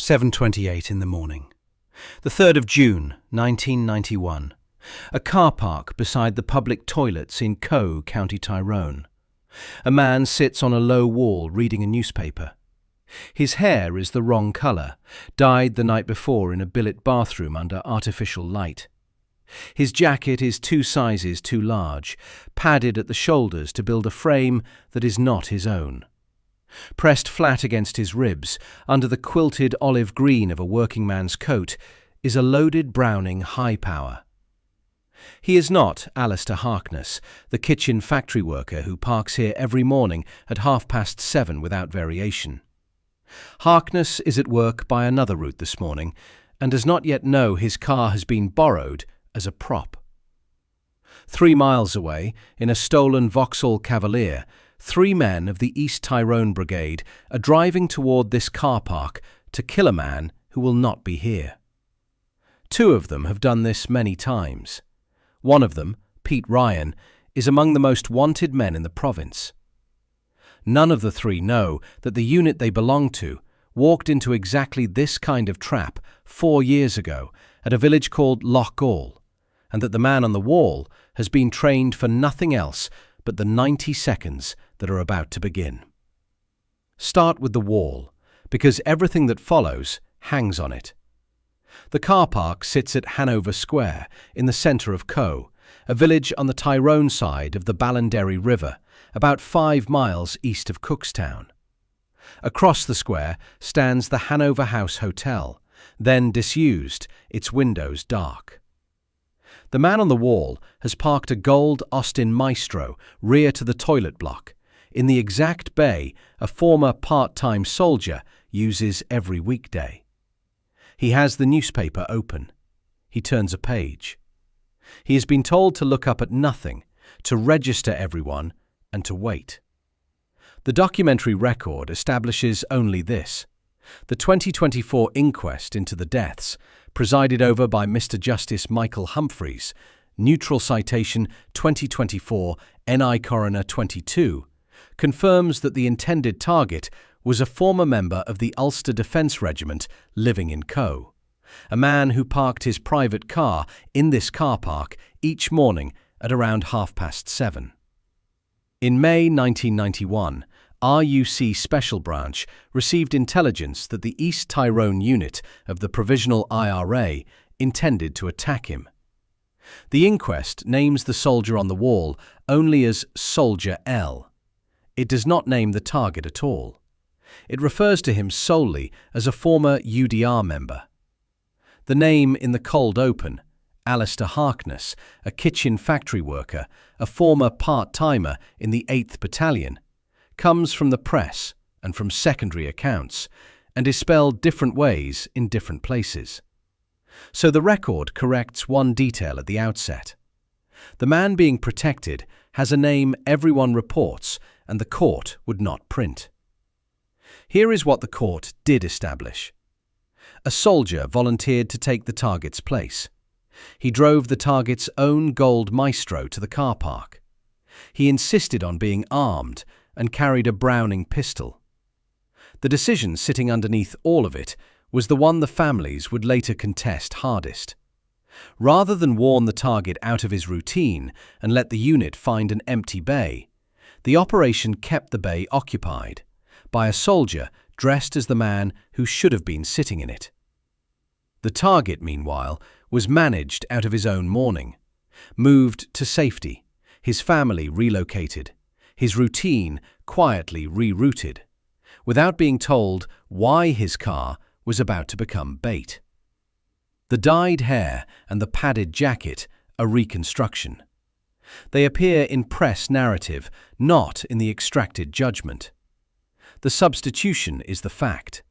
7:28 in the morning. The 3rd of June, 1991. A car park beside the public toilets in Coagh, County Tyrone. A man sits on a low wall reading a newspaper. His hair is the wrong colour, dyed the night before in a billet bathroom under artificial light. His jacket is 2 sizes too large, padded at the shoulders to build a frame that is not his own. Pressed flat against his ribs, under the quilted olive green of a working man's coat, is a loaded Browning high power. He is not Alister Harkness, the kitchen factory worker who parks here every morning at 7:30 without variation. Harkness is at work by another route this morning and does not yet know his car has been borrowed as a prop. 3 miles away, in a stolen Vauxhall Cavalier, 3 men of the East Tyrone Brigade are driving toward this car park to kill a man who will not be here. 2 of them have done this many times. One of them, Pete Ryan, is among the most wanted men in the province. None of the 3 know that the unit they belong to walked into exactly this kind of trap 4 years ago at a village called Loughgall, and that the man on the wall has been trained for nothing else but the 90 seconds that are about to begin. Start with the wall, because everything that follows hangs on it. The car park sits at Hanover Square, in the centre of Coagh, a village on the Tyrone side of the Ballinderry River, about 5 miles east of Cookstown. Across the square stands the Hanover House Hotel, then disused, its windows dark. The man on the wall has parked a gold Austin Maestro rear to the toilet block, in the exact bay a former part-time soldier uses every weekday. He has the newspaper open. He turns a page. He has been told to look up at nothing, to register everyone, and to wait. The documentary record establishes only this: the 2024 inquest into the deaths, presided over by Mr. Justice Michael Humphreys, neutral citation 2024 NI Coroner 22, confirms that the intended target was a former member of the Ulster Defence Regiment living in Coagh, a man who parked his private car in this car park each morning at around 7:30. In May 1991, RUC Special Branch received intelligence that the East Tyrone unit of the Provisional IRA intended to attack him. The inquest names the soldier on the wall only as Soldier L. It does not name the target at all. It refers to him solely as a former UDR member. The name in the cold open, Alister Harkness, a kitchen factory worker, a former part-timer in the 8th Battalion, comes from the press and from secondary accounts, and is spelled different ways in different places. So the record corrects one detail at the outset. The man being protected has a name everyone reports and the court would not print. Here is what the court did establish. A soldier volunteered to take the target's place. He drove the target's own gold Maestro to the car park. He insisted on being armed and carried a Browning pistol. The decision sitting underneath all of it was the one the families would later contest hardest. Rather than warn the target out of his routine and let the unit find an empty bay, the operation kept the bay occupied by a soldier dressed as the man who should have been sitting in it. The target, meanwhile, was managed out of his own mourning, moved to safety, his family relocated, his routine quietly rerouted, without being told why his car was about to become bait. The dyed hair and the padded jacket are reconstruction. They appear in press narrative, not in the extracted judgment. The substitution is the fact.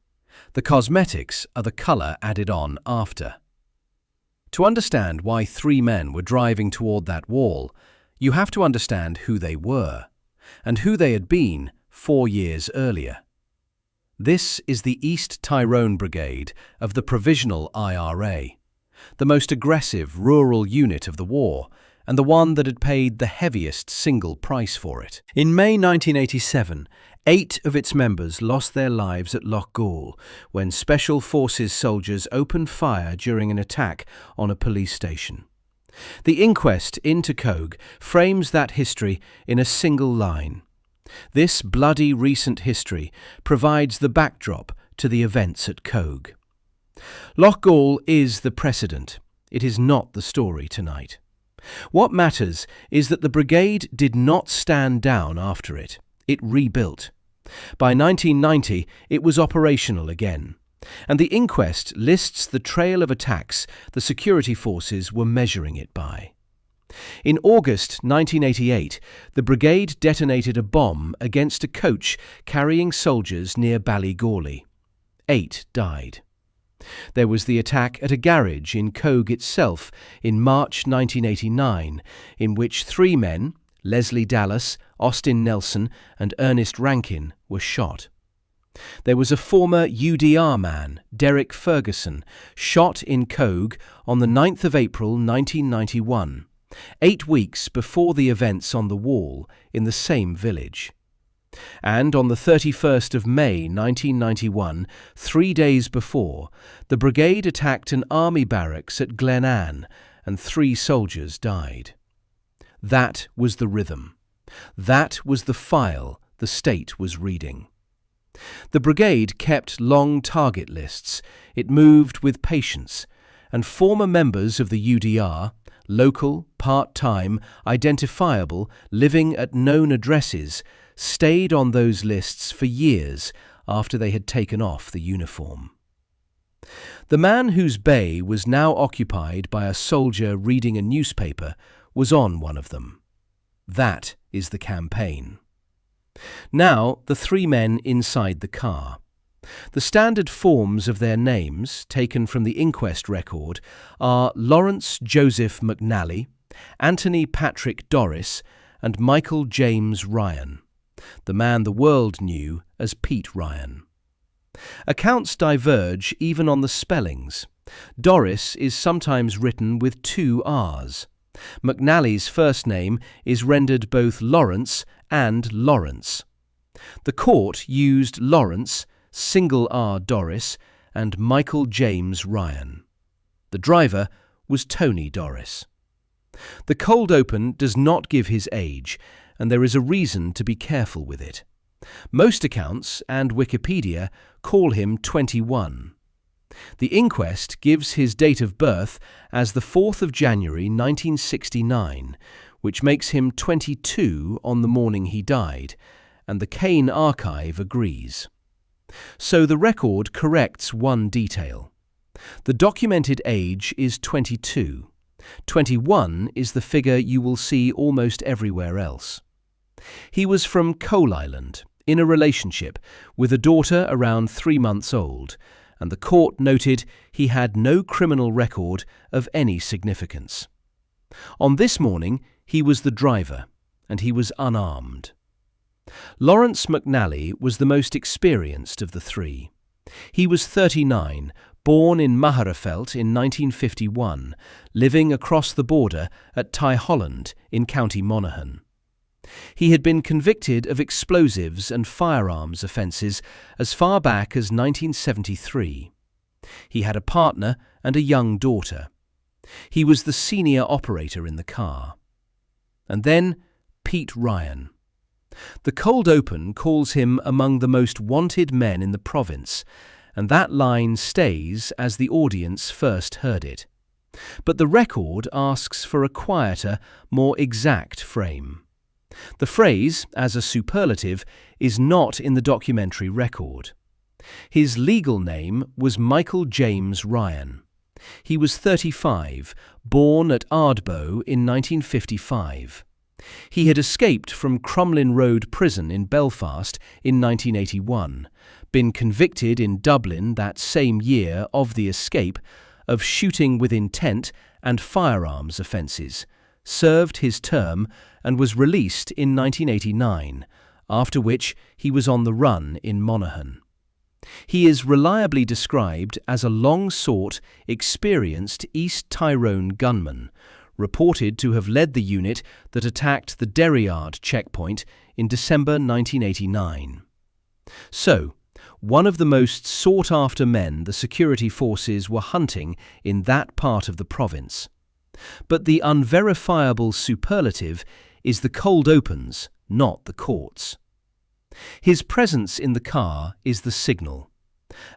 The cosmetics are the colour added on after. To understand why 3 men were driving toward that wall, you have to understand who they were, and who they had been 4 years earlier. This is the East Tyrone Brigade of the Provisional IRA, the most aggressive rural unit of the war, and the one that had paid the heaviest single price for it. In May 1987, 8 of its members lost their lives at Loughgall when Special Forces soldiers opened fire during an attack on a police station. The inquest into Coagh frames that history in a single line. This bloody recent history provides the backdrop to the events at Coagh. Loughgall is the precedent. It is not the story tonight. What matters is that the brigade did not stand down after it. It rebuilt. By 1990, it was operational again, and the inquest lists the trail of attacks the security forces were measuring it by. In August 1988, the brigade detonated a bomb against a coach carrying soldiers near Ballygawley. 8 died. There was the attack at a garage in Coagh itself in March 1989, in which 3 men, Leslie Dallas, Austin Nelson and Ernest Rankin, were shot. There was a former UDR man, Derek Ferguson, shot in Coagh on the 9th of April 1991, 8 weeks before the events on the wall in the same village. And on the 31st of May 1991, 3 days before, the brigade attacked an army barracks at Glenanne and 3 soldiers died. That was the rhythm. That was the file the state was reading. The brigade kept long target lists. It moved with patience, and former members of the UDR, local, part-time, identifiable, living at known addresses, stayed on those lists for years after they had taken off the uniform. The man whose bay was now occupied by a soldier reading a newspaper was on one of them. That is the campaign. Now the 3 men inside the car. The standard forms of their names, taken from the inquest record, are Lawrence Joseph McNally, Anthony Patrick Dorris, and Michael James Ryan, the man the world knew as Pete Ryan. Accounts diverge even on the spellings. Dorris is sometimes written with 2 R's. McNally's first name is rendered both Lawrence and Lawrence. The court used Lawrence, single R Dorris, and Michael James Ryan. The driver was Tony Dorris. The cold open does not give his age, and there is a reason to be careful with it. Most accounts and Wikipedia call him 21. The inquest gives his date of birth as the 4th of January 1969, which makes him 22 on the morning he died, and the Kane archive agrees. So the record corrects one detail. The documented age is 22. 21 is the figure you will see almost everywhere else. He was from Coal Island, in a relationship, with a daughter around 3 months old, and the court noted he had no criminal record of any significance. On this morning, he was the driver, and he was unarmed. Lawrence McNally was the most experienced of the 3. He was 39, born in Magherafelt in 1951, living across the border at Ty Holland in County Monaghan. He had been convicted of explosives and firearms offences as far back as 1973. He had a partner and a young daughter. He was the senior operator in the car. And then Pete Ryan. The cold open calls him among the most wanted men in the province, and that line stays as the audience first heard it. But the record asks for a quieter, more exact frame. The phrase, as a superlative, is not in the documentary record. His legal name was Michael James Ryan. He was 35, born at Ardbow in 1955. He had escaped from Crumlin Road Prison in Belfast in 1981, been convicted in Dublin that same year of the escape, of shooting with intent and firearms offences, served his term and was released in 1989, after which he was on the run in Monaghan. He is reliably described as a long-sought, experienced East Tyrone gunman, reported to have led the unit that attacked the Derryard checkpoint in December 1989. So, one of the most sought-after men the security forces were hunting in that part of the province. But the unverifiable superlative is the cold opens, not the courts. His presence in the car is the signal.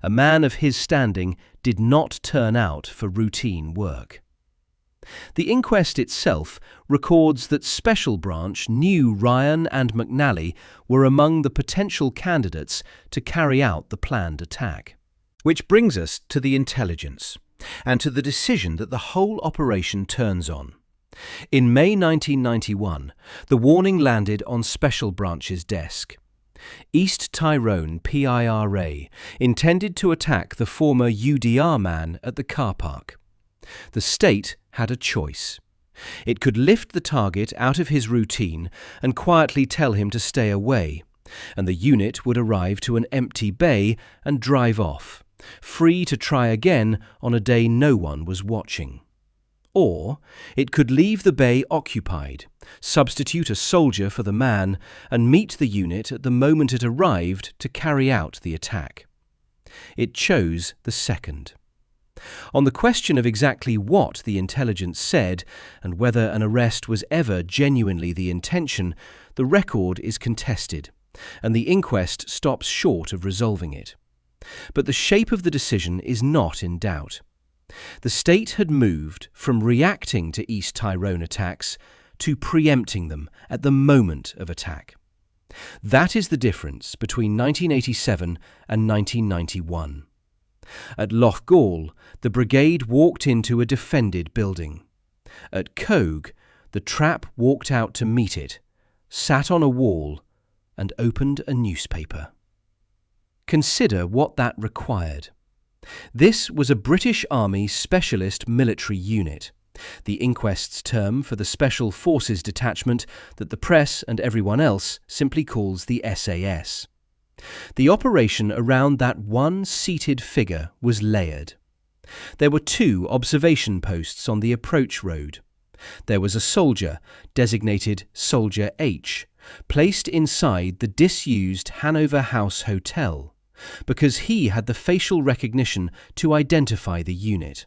A man of his standing did not turn out for routine work. The inquest itself records that Special Branch knew Ryan and McNally were among the potential candidates to carry out the planned attack. Which brings us to the intelligence, and to the decision that the whole operation turns on. In May 1991, the warning landed on Special Branch's desk. East Tyrone PIRA intended to attack the former UDR man at the car park. The state had a choice. It could lift the target out of his routine and quietly tell him to stay away, and the unit would arrive to an empty bay and drive off, free to try again on a day no one was watching. Or it could leave the bay occupied, substitute a soldier for the man, and meet the unit at the moment it arrived to carry out the attack. It chose the second. On the question of exactly what the intelligence said and whether an arrest was ever genuinely the intention, the record is contested, and the inquest stops short of resolving it. But the shape of the decision is not in doubt. The state had moved from reacting to East Tyrone attacks to preempting them at the moment of attack. That is the difference between 1987 and 1991. At Loughgall, the brigade walked into a defended building. At Coagh, the trap walked out to meet it, sat on a wall, and opened a newspaper. Consider what that required. This was a British Army Specialist Military Unit, the inquest's term for the Special Forces Detachment that the press and everyone else simply calls the SAS. The operation around that one seated figure was layered. There were 2 observation posts on the approach road. There was a soldier, designated Soldier H, placed inside the disused Hanover House Hotel, because he had the facial recognition to identify the unit.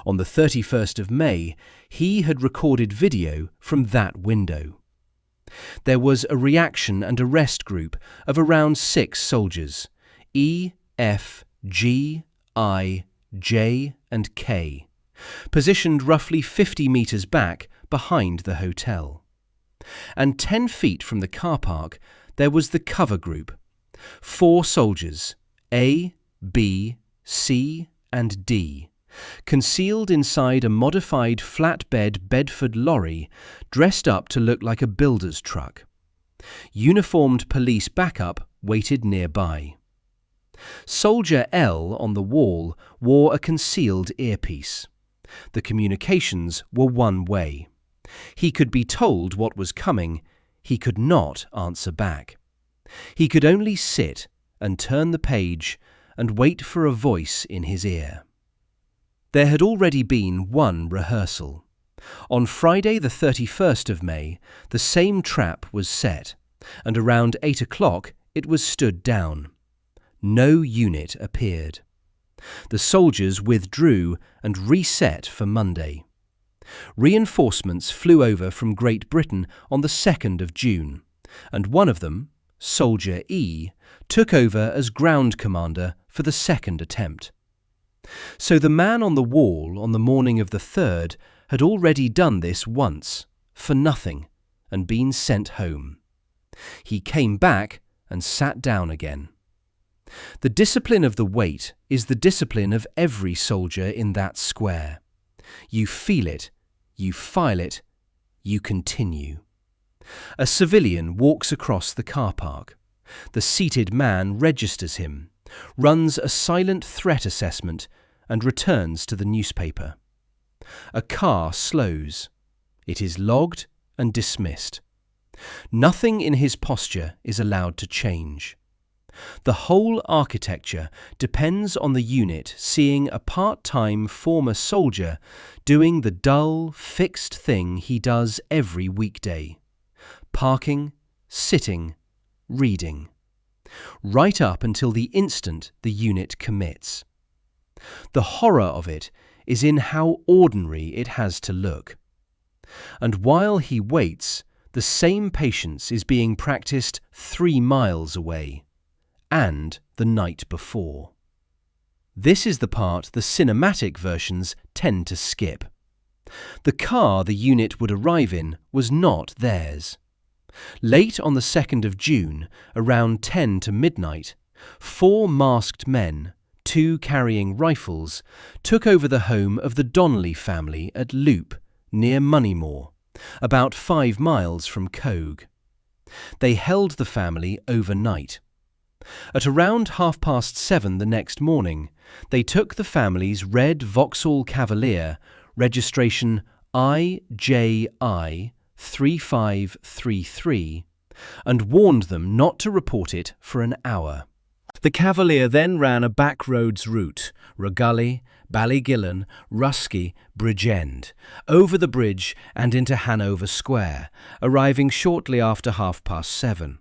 On the 31st of May, he had recorded video from that window. There was a reaction and arrest group of around 6 soldiers, E, F, G, I, J and K, positioned roughly 50 metres back behind the hotel. And 10 feet from the car park, there was the cover group, 4 soldiers, A, B, C and D, concealed inside a modified flatbed Bedford lorry dressed up to look like a builder's truck. Uniformed police backup waited nearby. Soldier L on the wall wore a concealed earpiece. The communications were one way. He could be told what was coming. He could not answer back. He could only sit and turn the page and wait for a voice in his ear. There had already been one rehearsal. On Friday the 31st of May, the same trap was set, and around 8 o'clock it was stood down. No unit appeared. The soldiers withdrew and reset for Monday. Reinforcements flew over from Great Britain on the 2nd of June, and one of them, Soldier E, took over as ground commander for the second attempt. So the man on the wall on the morning of the 3rd had already done this once, for nothing, and been sent home. He came back and sat down again. The discipline of the wait is the discipline of every soldier in that square. You feel it, you file it, you continue. A civilian walks across the car park. The seated man registers him, runs a silent threat assessment, and returns to the newspaper. A car slows. It is logged and dismissed. Nothing in his posture is allowed to change. The whole architecture depends on the unit seeing a part-time former soldier doing the dull, fixed thing he does every weekday: parking, sitting, reading. right up until the instant the unit commits. The horror of it is in how ordinary it has to look. And while he waits, the same patience is being practiced 3 miles away, and the night before. This is the part the cinematic versions tend to skip. The car the unit would arrive in was not theirs. Late on the 2nd of June, around 10 to midnight, 4 masked men, 2 carrying rifles, took over the home of the Donnelly family at Loop, near Moneymore, about 5 miles from Coagh. They held the family overnight. At around 7:30 the next morning, they took the family's red Vauxhall Cavalier, registration IJI 3533, and warned them not to report it for an hour. The Cavalier then ran a back roads route, Loughgall, Ballygillen, Rusky, Bridgend, over the bridge and into Hanover Square, arriving shortly after 7:30.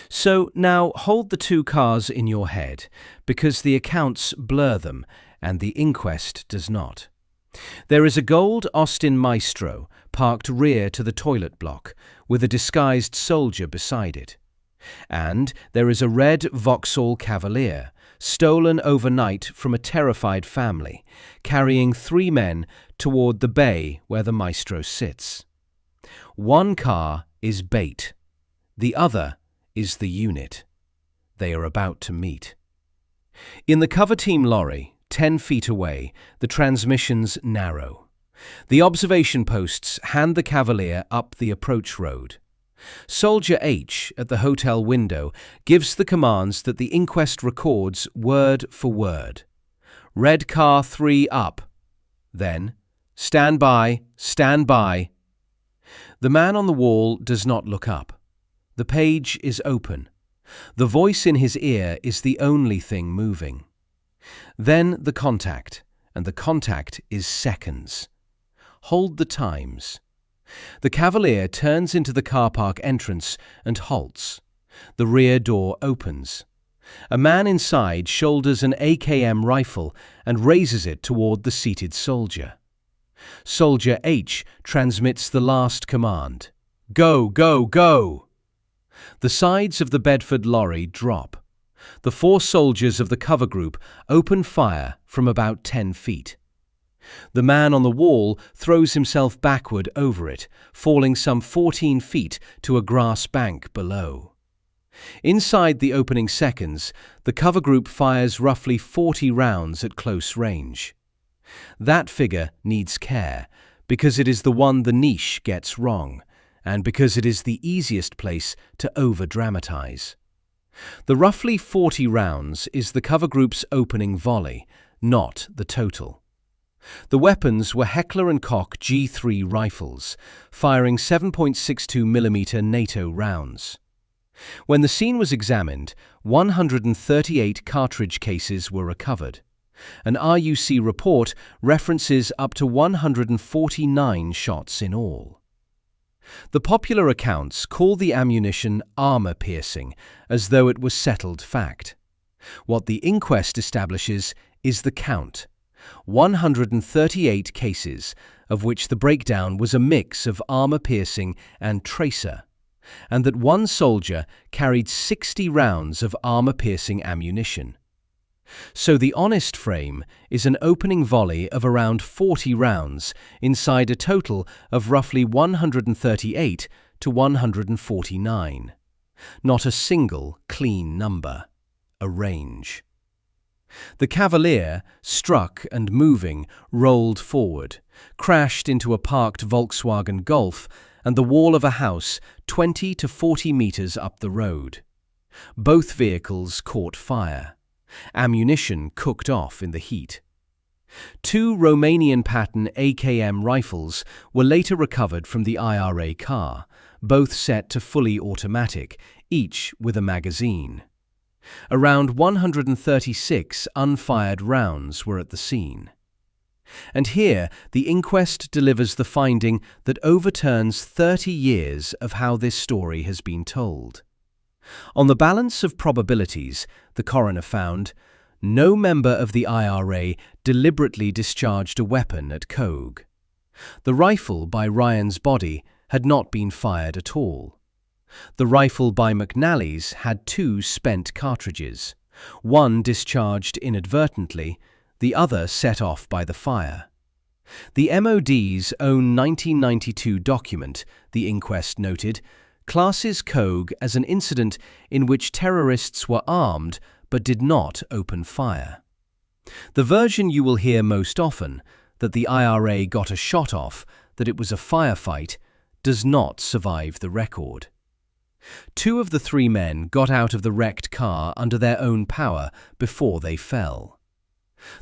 So now hold the 2 cars in your head, because the accounts blur them and the inquest does not. There is a gold Austin Maestro parked rear to the toilet block, with a disguised soldier beside it. And there is a red Vauxhall Cavalier, stolen overnight from a terrified family, carrying 3 men toward the bay where the Maestro sits. One car is bait. The other is the unit. They are about to meet. In the cover team lorry, 10 feet away, the transmissions narrow. The observation posts hand the Cavalier up the approach road. Soldier H, at the hotel window, gives the commands that the inquest records word for word. Red car 3 up. Then, stand by, stand by. The man on the wall does not look up. The page is open. The voice in his ear is the only thing moving. Then the contact, and the contact is seconds. Hold the times. The Cavalier turns into the car park entrance and halts. The rear door opens. A man inside shoulders an AKM rifle and raises it toward the seated soldier. Soldier H transmits the last command. Go, go, go! The sides of the Bedford lorry drop. The 4 soldiers of the cover group open fire from about 10 feet. The man on the wall throws himself backward over it, falling some 14 feet to a grass bank below. Inside the opening seconds, the cover group fires roughly 40 rounds at close range. That figure needs care, because it is the one the niche gets wrong, and because it is the easiest place to over-dramatize. The roughly 40 rounds is the cover group's opening volley, not the total. The weapons were Heckler & Koch G3 rifles, firing 7.62mm NATO rounds. When the scene was examined, 138 cartridge cases were recovered. An RUC report references up to 149 shots in all. The popular accounts call the ammunition armor-piercing, as though it was settled fact. What the inquest establishes is the count: 138 cases, of which the breakdown was a mix of armor-piercing and tracer, and that one soldier carried 60 rounds of armor-piercing ammunition. So the honest frame is an opening volley of around 40 rounds inside a total of roughly 138 to 149. Not a single clean number. A range. The Cavalier, struck and moving, rolled forward, crashed into a parked Volkswagen Golf and the wall of a house 20 to 40 meters up the road. Both vehicles caught fire. Ammunition cooked off in the heat. 2 Romanian-pattern AKM rifles were later recovered from the IRA car, both set to fully automatic, each with a magazine. Around 136 unfired rounds were at the scene. And here the inquest delivers the finding that overturns 30 years of how this story has been told. On the balance of probabilities, the coroner found no member of the IRA deliberately discharged a weapon at Coagh. The rifle by Ryan's body had not been fired at all. The rifle by McNally's had 2 spent cartridges, one discharged inadvertently, the other set off by the fire. The MOD's own 1992 document, the inquest noted, classes Coagh as an incident in which terrorists were armed but did not open fire. The version you will hear most often, that the IRA got a shot off, that it was a firefight, does not survive the record. 2 of the 3 men got out of the wrecked car under their own power before they fell.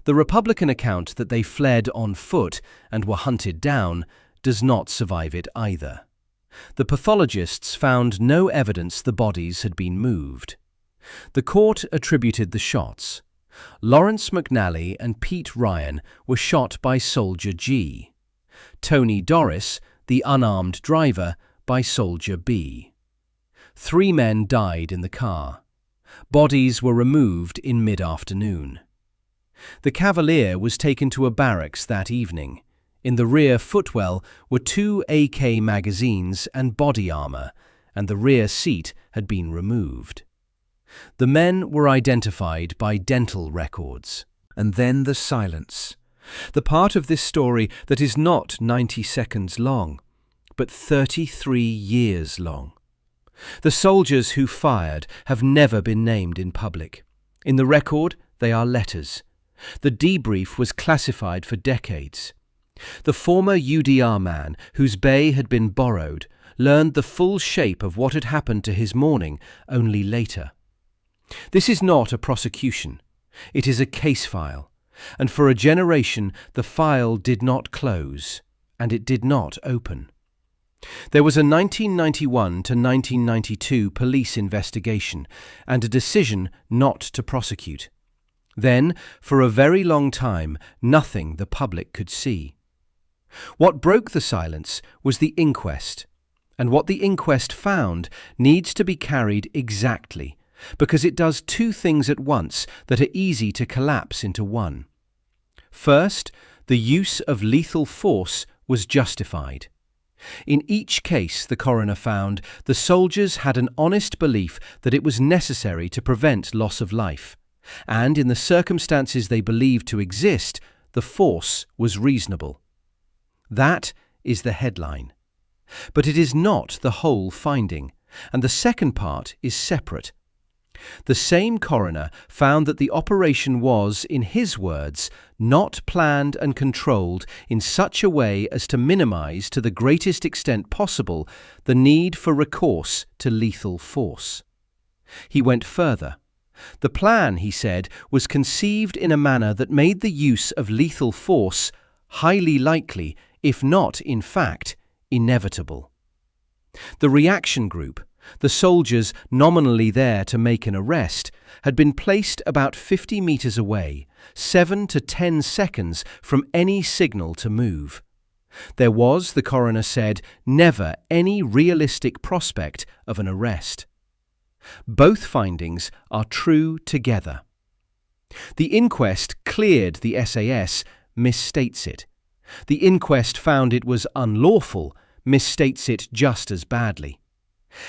The Republican account that they fled on foot and were hunted down does not survive it either. The pathologists found no evidence the bodies had been moved. The court attributed the shots. Lawrence McNally and Pete Ryan were shot by Soldier G. Tony Dorris, the unarmed driver, by Soldier B. 3 men died in the car. Bodies were removed in mid-afternoon. The Cavalier was taken to a barracks that evening. In the rear footwell were 2 AK magazines and body armour, and the rear seat had been removed. The men were identified by dental records. And then the silence. The part of this story that is not 90 seconds long, but 33 years long. The soldiers who fired have never been named in public. In the record, they are letters. The debrief was classified for decades. The former UDR man, whose bay had been borrowed, learned the full shape of what had happened to his morning only later. This is not a prosecution. It is a case file, and for a generation the file did not close, and it did not open. There was a 1991 to 1992 police investigation and a decision not to prosecute. Then, for a very long time, nothing the public could see. What broke the silence was the inquest, and what the inquest found needs to be carried exactly, because it does 2 things at once that are easy to collapse into one. First, the use of lethal force was justified. In each case, the coroner found, the soldiers had an honest belief that it was necessary to prevent loss of life, and in the circumstances they believed to exist, the force was reasonable. That is the headline. But it is not the whole finding, and the second part is separate. The same coroner found that the operation was, in his words, not planned and controlled in such a way as to minimize to the greatest extent possible the need for recourse to lethal force. He went further. The plan, he said, was conceived in a manner that made the use of lethal force highly likely, if not, in fact, inevitable. The reaction group, the soldiers nominally there to make an arrest, had been placed about 50 metres away, 7 to 10 seconds from any signal to move. There was, the coroner said, never any realistic prospect of an arrest. Both findings are true together. The inquest cleared the SAS, misstates it. The inquest found it was unlawful, misstates it just as badly.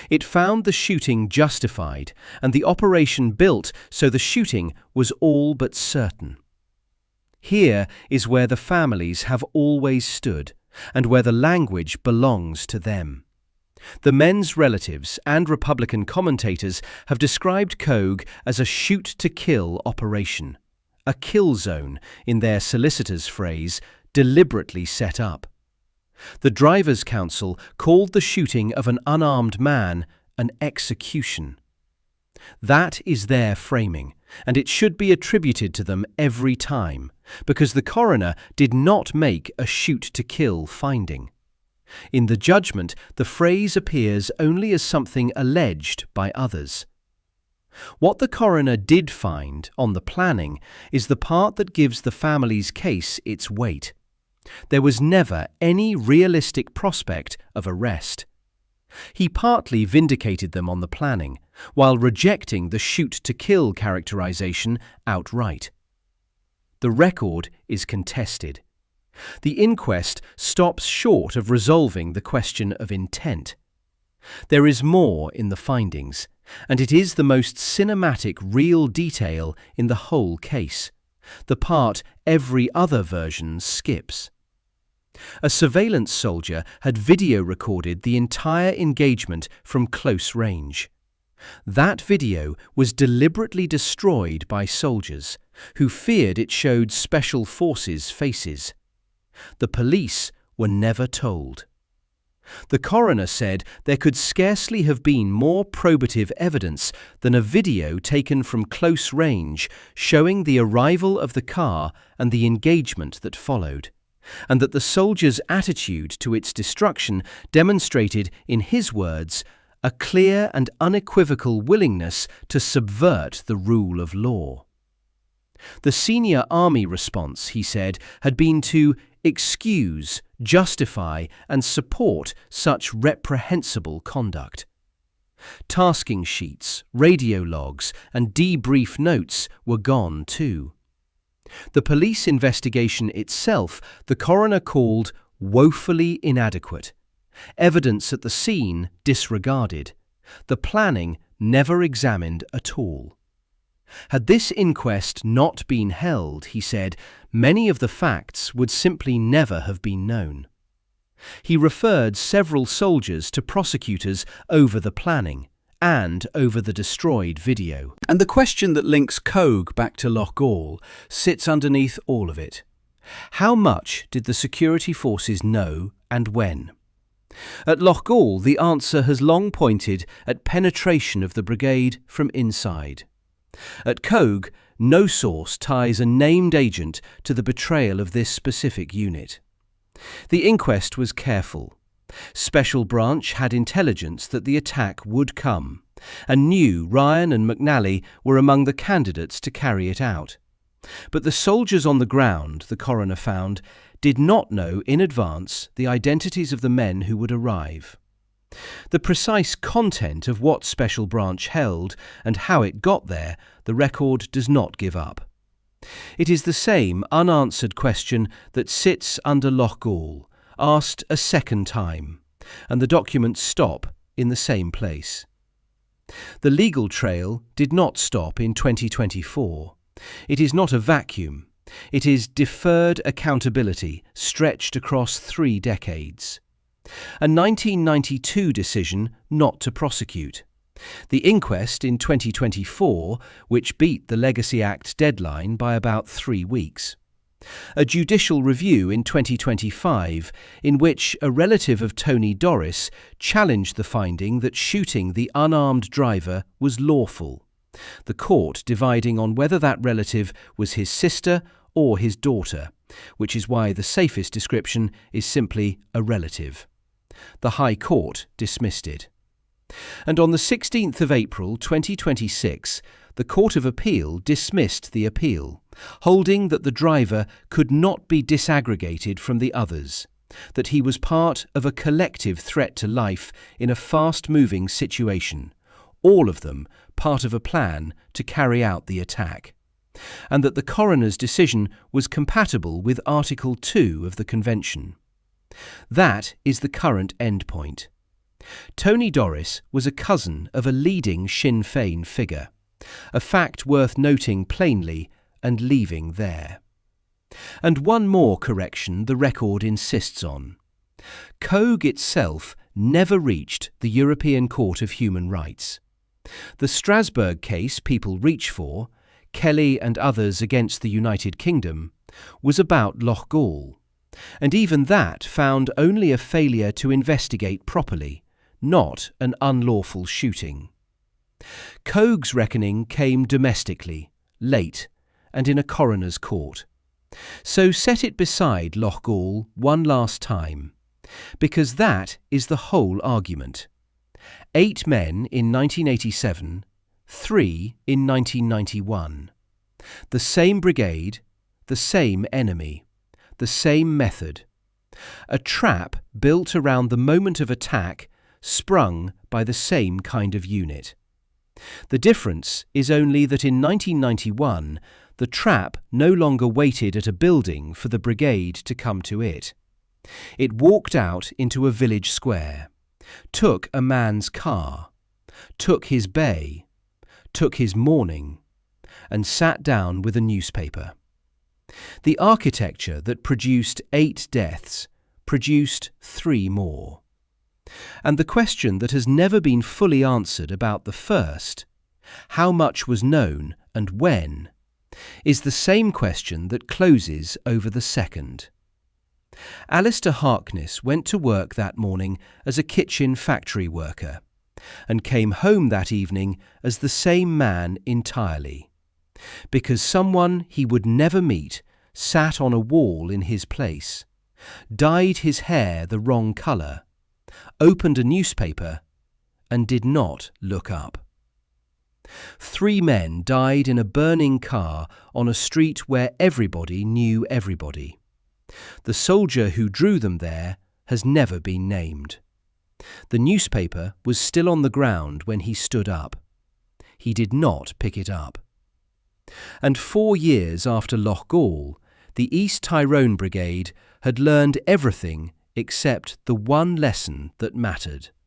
It found the shooting justified and the operation built so the shooting was all but certain. Here is where the families have always stood and where the language belongs to them. The men's relatives and Republican commentators have described Coagh as a shoot-to-kill operation, a kill zone, in their solicitor's phrase, deliberately set up. The Drivers' Council called the shooting of an unarmed man an execution. That is their framing, and it should be attributed to them every time, because the coroner did not make a shoot-to-kill finding. In the judgment, the phrase appears only as something alleged by others. What the coroner did find on the planning is the part that gives the family's case its weight. There was never any realistic prospect of arrest. He partly vindicated them on the planning, while rejecting the shoot-to-kill characterization outright. The record is contested. The inquest stops short of resolving the question of intent. There is more in the findings, and it is the most cinematic real detail in the whole case, the part every other version skips. A surveillance soldier had video recorded the entire engagement from close range. That video was deliberately destroyed by soldiers who feared it showed special forces' faces. The police were never told. The coroner said there could scarcely have been more probative evidence than a video taken from close range showing the arrival of the car and the engagement that followed, and that the soldiers' attitude to its destruction demonstrated, in his words, a clear and unequivocal willingness to subvert the rule of law. The senior army response, he said, had been to excuse, justify and support such reprehensible conduct. Tasking sheets, radio logs and debrief notes were gone too. The police investigation itself the coroner called woefully inadequate. Evidence at the scene disregarded. The planning never examined at all. Had this inquest not been held, he said, many of the facts would simply never have been known. He referred several soldiers to prosecutors over the planning and over the destroyed video. And the question that links Coagh back to Loughgall sits underneath all of it. How much did the security forces know and when? At Loughgall, the answer has long pointed at penetration of the brigade from inside. At Coagh, no source ties a named agent to the betrayal of this specific unit. The inquest was careful. Special Branch had intelligence that the attack would come, and knew Ryan and McNally were among the candidates to carry it out. But the soldiers on the ground, the coroner found, did not know in advance the identities of the men who would arrive. The precise content of what Special Branch held and how it got there, the record does not give up. It is the same unanswered question that sits under Loughgall, asked a second time, and the documents stop in the same place. The legal trail did not stop in 2024. It is not a vacuum. It is deferred accountability stretched across 3 decades. A 1992 decision not to prosecute. The inquest in 2024, which beat the Legacy Act deadline by about 3 weeks. A judicial review in 2025 in which a relative of Tony Doris challenged the finding that shooting the unarmed driver was lawful, the court dividing on whether that relative was his sister or his daughter, which is why the safest description is simply a relative. The High Court dismissed it. And on the 16th of April 2026, the Court of Appeal dismissed the appeal, holding that the driver could not be disaggregated from the others, that he was part of a collective threat to life in a fast-moving situation, all of them part of a plan to carry out the attack, and that the coroner's decision was compatible with Article 2 of the Convention. That is the current endpoint. Tony Doris was a cousin of a leading Sinn Féin figure, a fact worth noting plainly and leaving there. And one more correction the record insists on. Coagh itself never reached the European Court of Human Rights. The Strasbourg case people reach for, Kelly and others against the United Kingdom, was about Loughgall, and even that found only a failure to investigate properly, not an unlawful shooting. Coagh's reckoning came domestically, late, and in a coroner's court. So set it beside Loughgall one last time, because that is the whole argument. 8 men in 1987, 3 in 1991. The same brigade, the same enemy, the same method. A trap built around the moment of attack, sprung by the same kind of unit. The difference is only that in 1991, the trap no longer waited at a building for the brigade to come to it. It walked out into a village square, took a man's car, took his bay, took his morning, and sat down with a newspaper. The architecture that produced 8 deaths produced 3 more. And the question that has never been fully answered about the first, how much was known and when, is the same question that closes over the second. Alister Harkness went to work that morning as a kitchen factory worker and came home that evening as the same man entirely, because someone he would never meet sat on a wall in his place, dyed his hair the wrong colour, opened a newspaper, and did not look up. 3 men died in a burning car on a street where everybody knew everybody. The soldier who drew them there has never been named. The newspaper was still on the ground when he stood up. He did not pick it up. And 4 years after Loughgall, the East Tyrone Brigade had learned everything except the one lesson that mattered.